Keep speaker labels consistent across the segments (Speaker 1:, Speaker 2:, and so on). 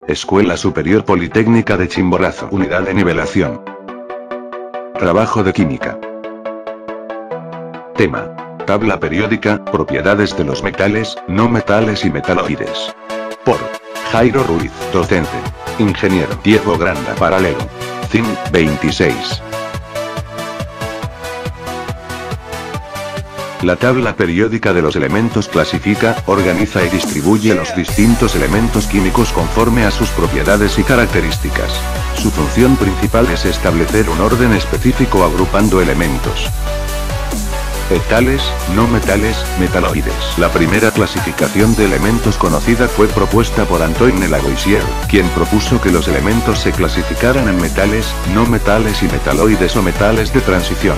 Speaker 1: Escuela Superior Politécnica de Chimborazo. Unidad de nivelación. Trabajo de química. Tema: tabla periódica, propiedades de los metales, no metales y metaloides. Por Jairo Ruiz, docente. Ingeniero Diego Granda. Paralelo. CIN 26. La tabla periódica de los elementos clasifica, organiza y distribuye los distintos elementos químicos conforme a sus propiedades y características. Su función principal es establecer un orden específico agrupando elementos. Metales, no metales, metaloides. La primera clasificación de elementos conocida fue propuesta por Antoine Lavoisier, quien propuso que los elementos se clasificaran en metales, no metales y metaloides o metales de transición.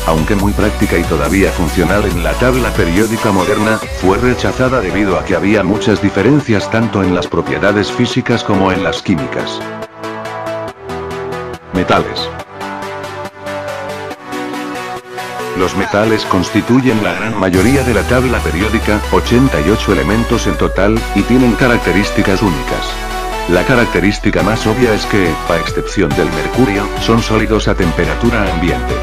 Speaker 1: Aunque muy práctica y todavía funcional en la tabla periódica moderna, fue rechazada debido a que había muchas diferencias tanto en las propiedades físicas como en las químicas. Metales. Los metales constituyen la gran mayoría de la tabla periódica, 88 elementos en total, y tienen características únicas. La característica más obvia es que, a excepción del mercurio, son sólidos a temperatura ambiente.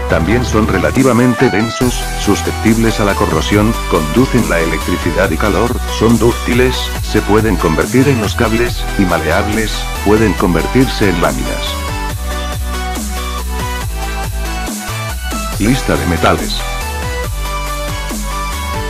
Speaker 1: También son relativamente densos, susceptibles a la corrosión, conducen la electricidad y calor, son dúctiles, se pueden convertir en los cables, y maleables, pueden convertirse en láminas. Lista de metales.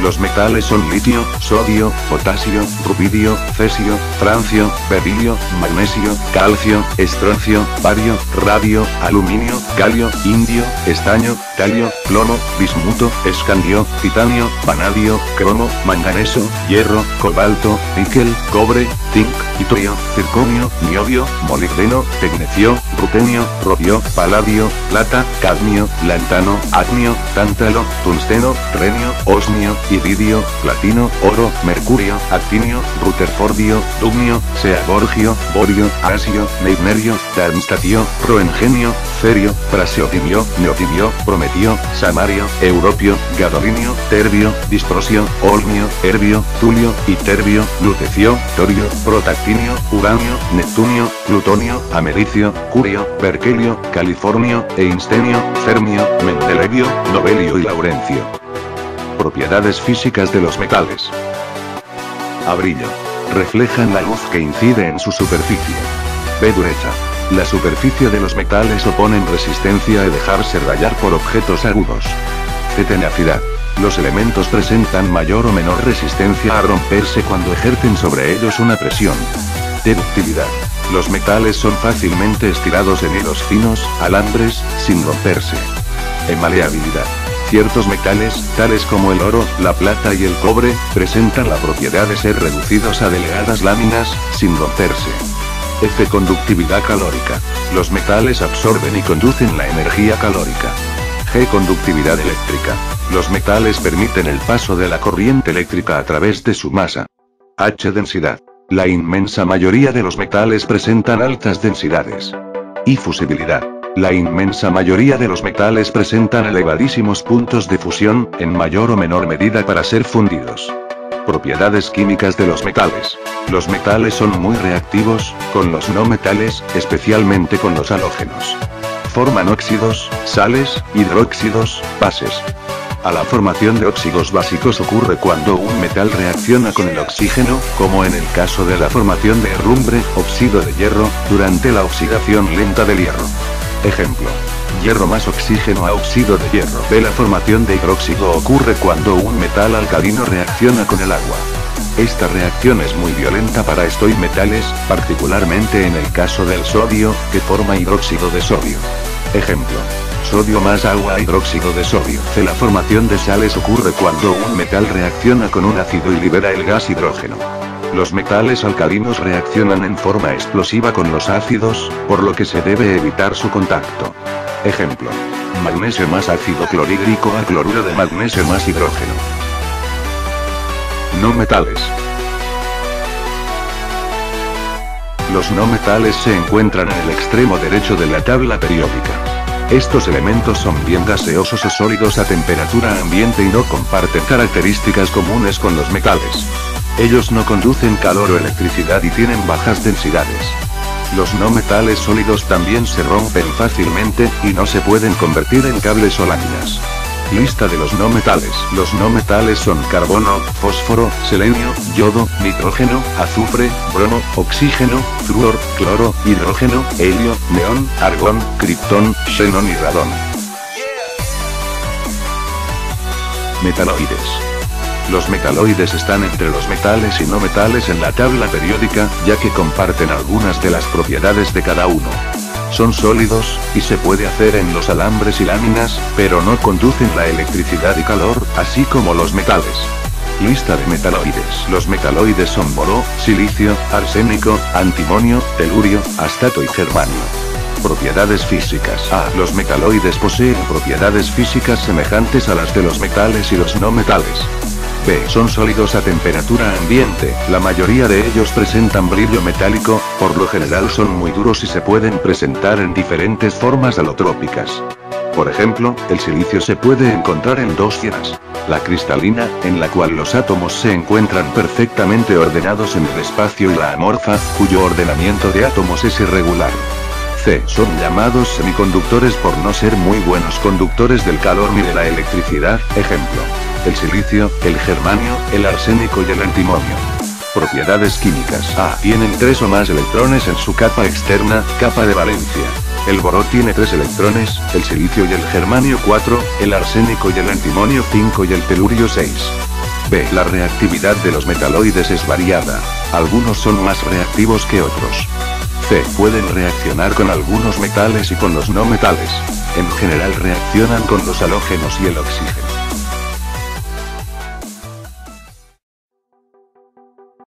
Speaker 1: Los metales son litio, sodio, potasio, rubidio, cesio, francio, berilio, magnesio, calcio, estroncio, bario, radio, aluminio, galio, indio, estaño, talio, plomo, bismuto, escandio, titanio, vanadio, cromo, manganeso, hierro, cobalto, níquel, cobre, zinc, itrio, circonio, niobio, molibdeno, tecnecio, rutenio, rodio, paladio, plata, cadmio, lantano, acnio, tántalo, tungsteno, renio, osmio, iridio, platino, oro, mercurio, actinio, rutherfordio, dumnio, seaborgio, borio, asio, neitnerio, darmstatio, roengenio, cerio, praseotimio, neotimio, prometio, samario, europio, gadolinio, terbio, disprosio, olmio, herbio, tulio, iterbio, lutecio, torio, protactinio, uranio, neptunio, plutonio, americio, curio, berkelio, californio, einstenio, fermio, mendelevio, novelio y laurencio. Propiedades físicas de los metales. A brillo. Reflejan la luz que incide en su superficie. B dureza. La superficie de los metales oponen resistencia a dejarse rayar por objetos agudos. C tenacidad. Los elementos presentan mayor o menor resistencia a romperse cuando ejercen sobre ellos una presión. D ductilidad. Los metales son fácilmente estirados en hilos finos, alambres, sin romperse. E maleabilidad. Ciertos metales, tales como el oro, la plata y el cobre, presentan la propiedad de ser reducidos a delgadas láminas, sin romperse. F conductividad calórica. Los metales absorben y conducen la energía calórica. G conductividad eléctrica. Los metales permiten el paso de la corriente eléctrica a través de su masa. H densidad. La inmensa mayoría de los metales presentan altas densidades. I fusibilidad. La inmensa mayoría de los metales presentan elevadísimos puntos de fusión, en mayor o menor medida para ser fundidos. Propiedades químicas de los metales. Los metales son muy reactivos, con los no metales, especialmente con los halógenos. Forman óxidos, sales, hidróxidos, bases. A la formación de óxidos básicos ocurre cuando un metal reacciona con el oxígeno, como en el caso de la formación de herrumbre, óxido de hierro, durante la oxidación lenta del hierro. Ejemplo: hierro más oxígeno a óxido de hierro. B. La formación de hidróxido ocurre cuando un metal alcalino reacciona con el agua. Esta reacción es muy violenta para estos metales, particularmente en el caso del sodio, que forma hidróxido de sodio. Ejemplo: sodio más agua hidróxido de sodio. C. La formación de sales ocurre cuando un metal reacciona con un ácido y libera el gas hidrógeno. Los metales alcalinos reaccionan en forma explosiva con los ácidos, por lo que se debe evitar su contacto. Ejemplo: magnesio más ácido clorhídrico a cloruro de magnesio más hidrógeno. No metales. Los no metales se encuentran en el extremo derecho de la tabla periódica. Estos elementos son bien gaseosos o sólidos a temperatura ambiente y no comparten características comunes con los metales. Ellos no conducen calor o electricidad y tienen bajas densidades. Los no metales sólidos también se rompen fácilmente, y no se pueden convertir en cables o láminas. Lista de los no metales. Los no metales son carbono, fósforo, selenio, yodo, nitrógeno, azufre, bromo, oxígeno, flúor, cloro, hidrógeno, helio, neón, argón, criptón, xenón y radón. Metaloides. Los metaloides están entre los metales y no metales en la tabla periódica, ya que comparten algunas de las propiedades de cada uno. Son sólidos, y se puede hacer en los alambres y láminas, pero no conducen la electricidad y calor, así como los metales. Lista de metaloides. Los metaloides son boro, silicio, arsénico, antimonio, telurio, astato y germanio. Propiedades físicas. A. Los metaloides poseen propiedades físicas semejantes a las de los metales y los no metales. B. Son sólidos a temperatura ambiente, la mayoría de ellos presentan brillo metálico, por lo general son muy duros y se pueden presentar en diferentes formas alotrópicas. Por ejemplo, el silicio se puede encontrar en dos formas. La cristalina, en la cual los átomos se encuentran perfectamente ordenados en el espacio, y la amorfa, cuyo ordenamiento de átomos es irregular. C. Son llamados semiconductores por no ser muy buenos conductores del calor ni de la electricidad, ejemplo: el silicio, el germanio, el arsénico y el antimonio. Propiedades químicas. A. Tienen 3 o más electrones en su capa externa, capa de valencia. El boro tiene 3 electrones, el silicio y el germanio 4, el arsénico y el antimonio 5 y el telurio 6. B. La reactividad de los metaloides es variada. Algunos son más reactivos que otros. C. Pueden reaccionar con algunos metales y con los no metales. En general reaccionan con los halógenos y el oxígeno.